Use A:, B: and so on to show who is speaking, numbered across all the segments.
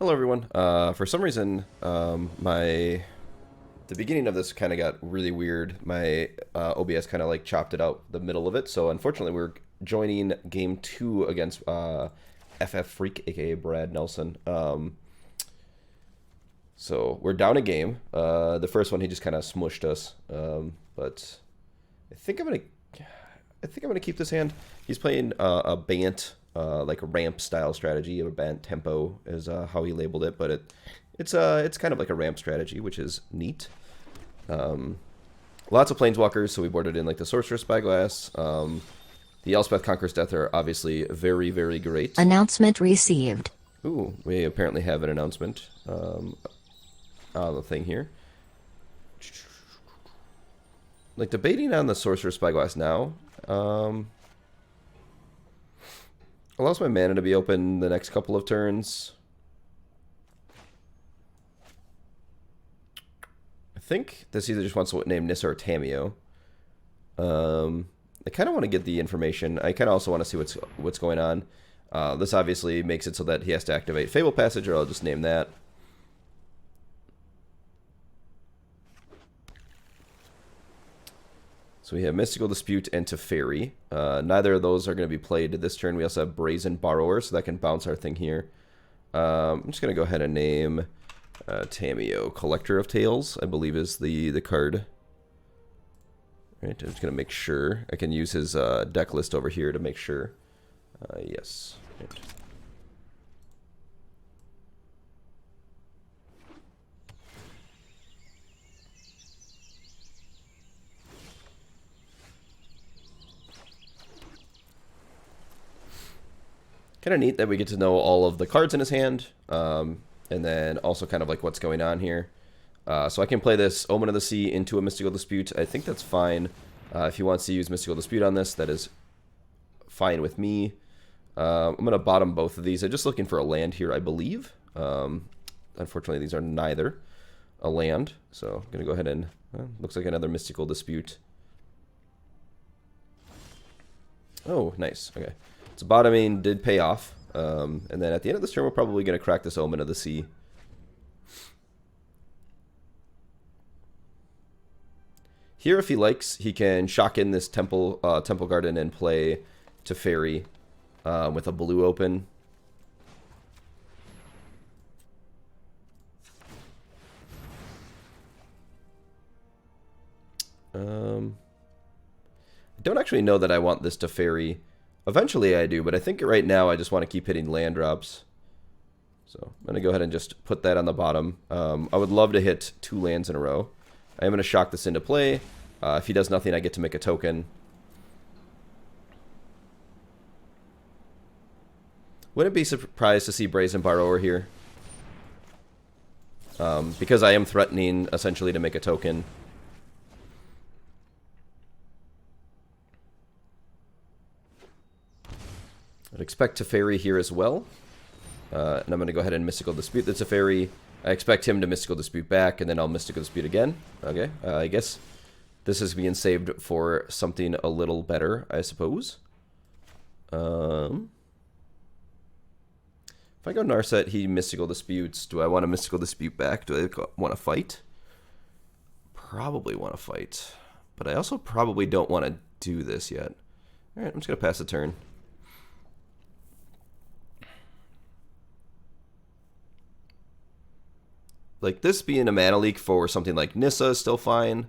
A: Hello everyone. For some reason, the beginning of this kind of got really weird. My OBS kind of like chopped it out the middle of it. So unfortunately, we're joining game 2 against FF Freak, aka Brad Nelson. So we're down a game. The first one he just kind of smushed us. But I think I'm gonna keep this hand. He's playing a Bant. Like a ramp style strategy, a band tempo is how he labeled it, but it's kind of like a ramp strategy, which is neat. Lots of planeswalkers, so we boarded in like the Sorceress Spyglass. The Elspeth Conquers Death are obviously very, very great.
B: Announcement received.
A: Ooh, we apparently have an announcement on the thing here. Like debating on the Sorceress Spyglass now. Allows my mana to be open the next couple of turns. I think this either just wants to name Nissa or Tamio. I kind of want to get the information. I kind of also want to see what's going on. This obviously makes it so that he has to activate Fable Passage, or I'll just name that. So we have Mystical Dispute and Teferi. Neither of those are going to be played this turn. We also have Brazen Borrower, so that can bounce our thing here. I'm just going to go ahead and name Tamio. Collector of Tales, I believe, is the card. All right, I'm just going to make sure. I can use his deck list over here to make sure. Yes. Right. Kind of neat that we get to know all of the cards in his hand, and then also kind of like what's going on here. So I can play this Omen of the Sea into a Mystical Dispute. I think that's fine. If he wants to use Mystical Dispute on this, that is fine with me. I'm going to bottom both of these. I'm just looking for a land here, I believe. Unfortunately, these are neither a land, so I'm going to go ahead and... looks like another Mystical Dispute. Oh, nice. Okay. So bottoming did pay off. And then at the end of this turn, we're probably going to crack this Omen of the Sea. Here, if he likes, he can shock in this Temple Garden and play Teferi with a blue open. I don't actually know that I want this Teferi. Eventually I do, but I think right now I just want to keep hitting land drops. So I'm going to go ahead and just put that on the bottom. I would love to hit 2 lands in a row. I am going to shock this into play. If he does nothing, I get to make a token. Wouldn't be surprised to see Brazen Borrower here. Because I am threatening essentially to make a token. I'd expect Teferi here as well. And I'm going to go ahead and Mystical Dispute the Teferi. I expect him to Mystical Dispute back, and then I'll Mystical Dispute again. Okay, I guess this is being saved for something a little better, I suppose. If I go Narset, he Mystical Disputes. Do I want to Mystical Dispute back? Do I want to fight? Probably want to fight. But I also probably don't want to do this yet. Alright, I'm just going to pass the turn. Like, this being a mana leak for something like Nissa is still fine.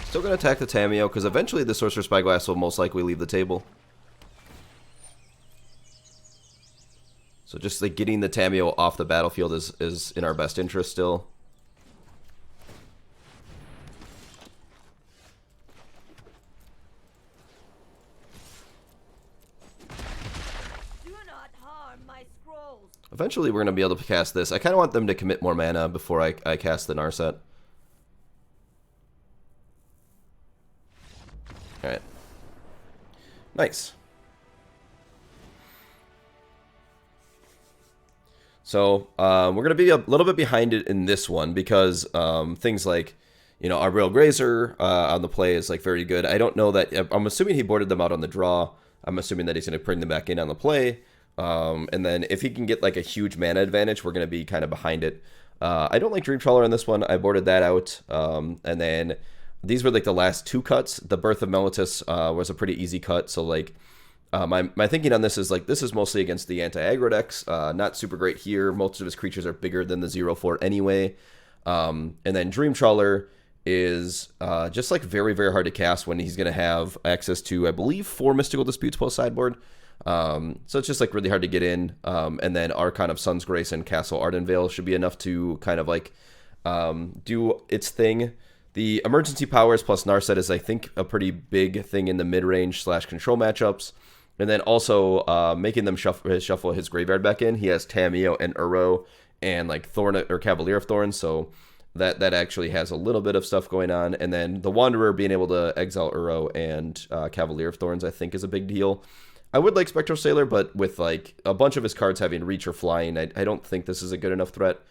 A: Still going to attack the Tamio, because eventually the Sorcerer's Spyglass will most likely leave the table. So just like getting the Tamio off the battlefield is in our best interest still.
C: Do not harm my scrolls.
A: Eventually we're going to be able to cast this. I kind of want them to commit more mana before I cast the Narset. Alright. Nice. So, we're going to be a little bit behind it in this one because things like, you know, our Real Grazer on the play is like very good. I don't know that, I'm assuming he boarded them out on the draw. I'm assuming that he's going to bring them back in on the play. And then if he can get like a huge mana advantage, we're going to be kind of behind it. I don't like Dream Trawler on this one. I boarded that out. And then these were like the last two cuts. The Birth of Meletis was a pretty easy cut. So like my thinking on this is like this is mostly against the anti-aggro decks. Not super great here. Most of his creatures are bigger than the 0/4 anyway. And then Dream Trawler is just like very, very hard to cast when he's going to have access to, I believe, 4 Mystical Disputes post sideboard. So it's just like really hard to get in. And then Archon of Sun's Grace and Castle Ardenvale should be enough to kind of like do its thing. The emergency powers plus Narset is, I think, a pretty big thing in the mid-range / control matchups. And then also making them shuffle his graveyard back in. He has Tamiyo and Uro and like Thorn or Cavalier of Thorns, so that actually has a little bit of stuff going on. And then the Wanderer being able to exile Uro and Cavalier of Thorns, I think, is a big deal. I would like Spectral Sailor, but with like a bunch of his cards having reach or flying, I don't think this is a good enough threat.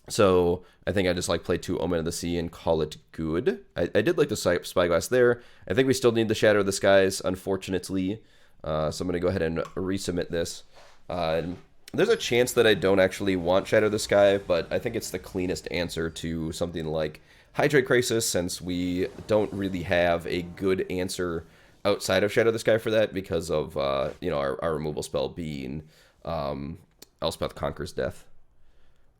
A: So I think I just like play 2 Omen of the Sea and call it good. I did like the Spyglass there. I think we still need the Shatter of the Skies, unfortunately. So I'm going to go ahead and resubmit this. There's a chance that I don't actually want Shatter the Sky, but I think it's the cleanest answer to something like Hydrate Crisis, since we don't really have a good answer outside of Shatter the Sky for that because of you know, our removal spell being Elspeth Conquers Death.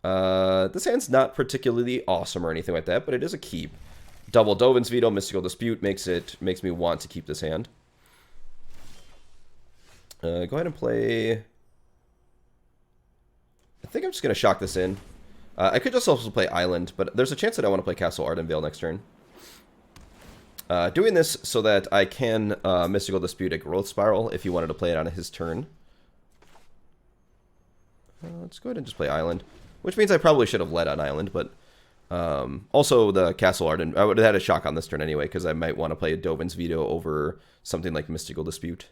A: This hand's not particularly awesome or anything like that, but it is a keep. Double Dovin's Veto, Mystical Dispute makes me want to keep this hand. Go ahead and play. I think I'm just gonna shock this in. I could just also play Island, but there's a chance that I want to play Castle Ardenvale next turn. Doing this so that I can Mystical Dispute a Growth Spiral if he wanted to play it on his turn. Let's go ahead and just play Island. Which means I probably should have led on Island, but also the Castle Arden, I would have had a shock on this turn anyway, because I might want to play a Dovin's Veto over something like Mystical Dispute.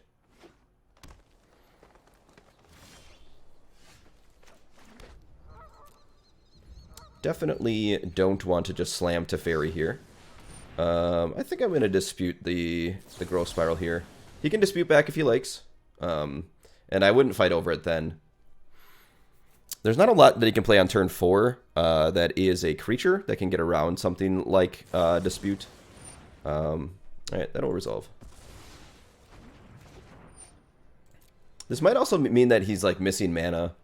A: Definitely don't want to just slam Teferi here. I think I'm going to dispute the Growth Spiral here. He can dispute back if he likes, and I wouldn't fight over it then. There's not a lot that he can play on turn 4 that is a creature that can get around something like Dispute. Alright, that'll resolve. This might also mean that he's like missing mana.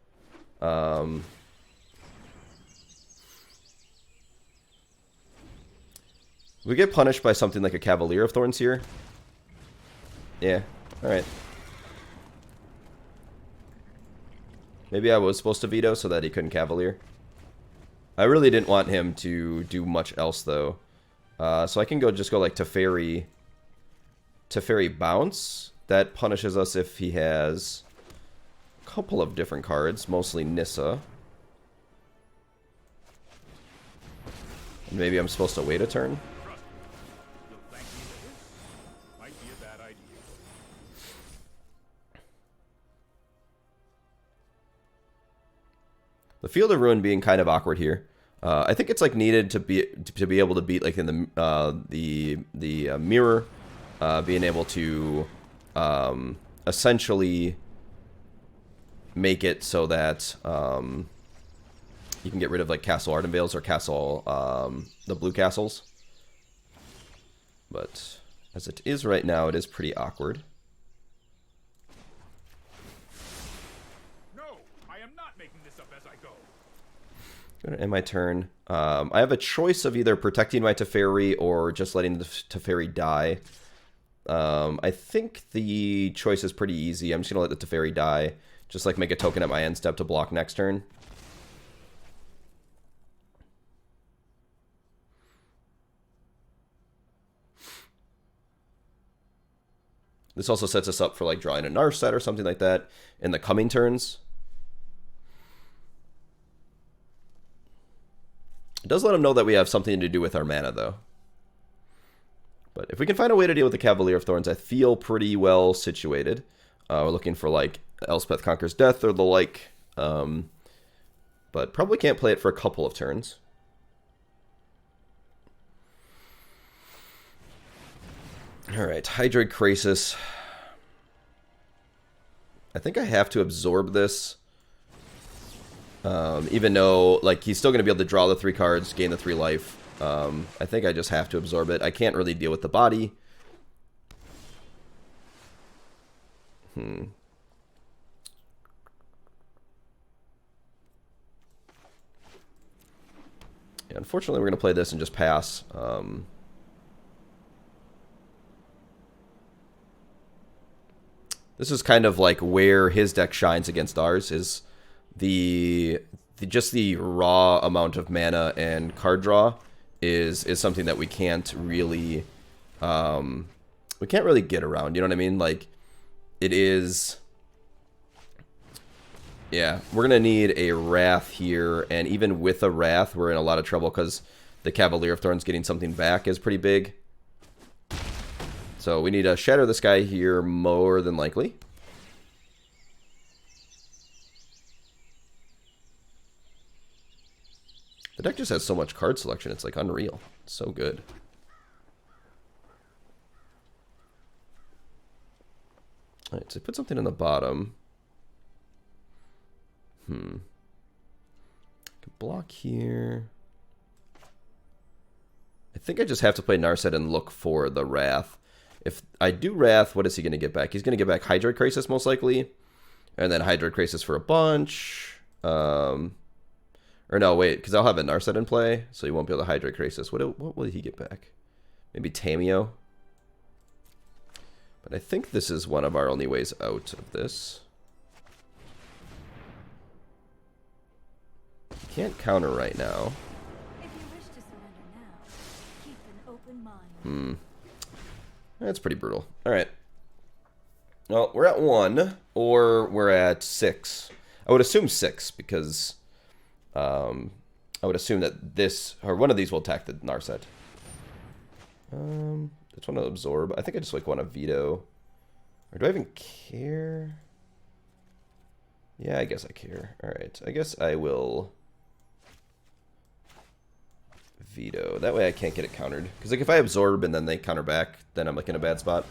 A: We get punished by something like a Cavalier of Thorns here. Yeah, alright. Maybe I was supposed to veto so that he couldn't Cavalier. I really didn't want him to do much else, though. So I can just go like Teferi Bounce. That punishes us if he has a couple of different cards, mostly Nissa. And maybe I'm supposed to wait a turn. The Field of Ruin being kind of awkward here. I think it's like needed to be able to beat like in the mirror, being able to essentially make it so that you can get rid of like Castle Ardenvales or Castle the blue castles. But as it is right now, it is pretty awkward. Going to end my turn. I have a choice of either protecting my Teferi or just letting the Teferi die. I think the choice is pretty easy. I'm just going to let the Teferi die. Just like make a token at my end step to block next turn. This also sets us up for like drawing a Narset or something like that in the coming turns. It does let him know that we have something to do with our mana, though. But if we can find a way to deal with the Cavalier of Thorns, I feel pretty well situated. We're looking for like Elspeth Conquers Death or the like. But probably can't play it for a couple of turns. Alright, Hydroid Krasis. I think I have to absorb this. Even though, like, he's still going to be able to draw the 3 cards, gain the 3 life. I think I just have to absorb it. I can't really deal with the body. Yeah, unfortunately, we're going to play this and just pass. This is kind of like where his deck shines against ours, is just the raw amount of mana and card draw is something that we can't really get around. You know what I mean? Like, it is. Yeah, we're gonna need a Wrath here, and even with a Wrath, we're in a lot of trouble because the Cavalier of Thorns getting something back is pretty big. So we need to shatter this guy here more than likely. The deck just has so much card selection, it's like unreal. It's so good. Alright, so put something in the bottom. Block here. I think I just have to play Narset and look for the Wrath. If I do Wrath, what is he going to get back? He's going to get back Hydroid Krasis most likely. And then Hydroid Krasis for a bunch. Or no, wait, because I'll have a Narset in play, so he won't be able to Hydroid Krasis. What will he get back? Maybe Tameo? But I think this is one of our only ways out of this. Can't counter right now.
C: If you wish to surrender now, keep an open mind.
A: That's pretty brutal. Alright. Well, we're at 1, or we're at 6. I would assume 6, because I would assume that this, or one of these will attack the Narset. Just want to absorb. I think I just like want to veto. Or do I even care? Yeah, I guess I care. Alright, I guess I will veto. That way I can't get it countered. Because like if I absorb and then they counter back, then I'm like in a bad spot.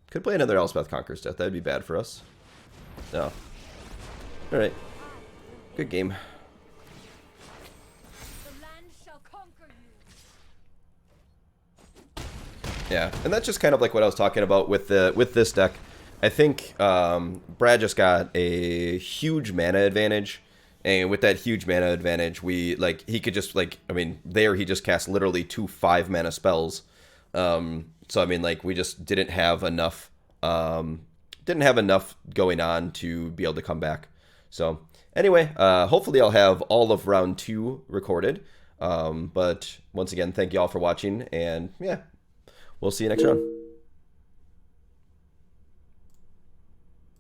A: Could play another Elspeth Conquers Death. That'd be bad for us. No. Alright. Good game.
C: The land shall conquer you.
A: Yeah, and that's just kind of like what I was talking about with this deck. I think Brad just got a huge mana advantage, and with that huge mana advantage, he could just he just cast literally 2 5-mana spells. So I mean, like, we just didn't have enough going on to be able to come back. So anyway, hopefully I'll have all of round 2 recorded. But once again, thank you all for watching, and yeah, we'll see you next round.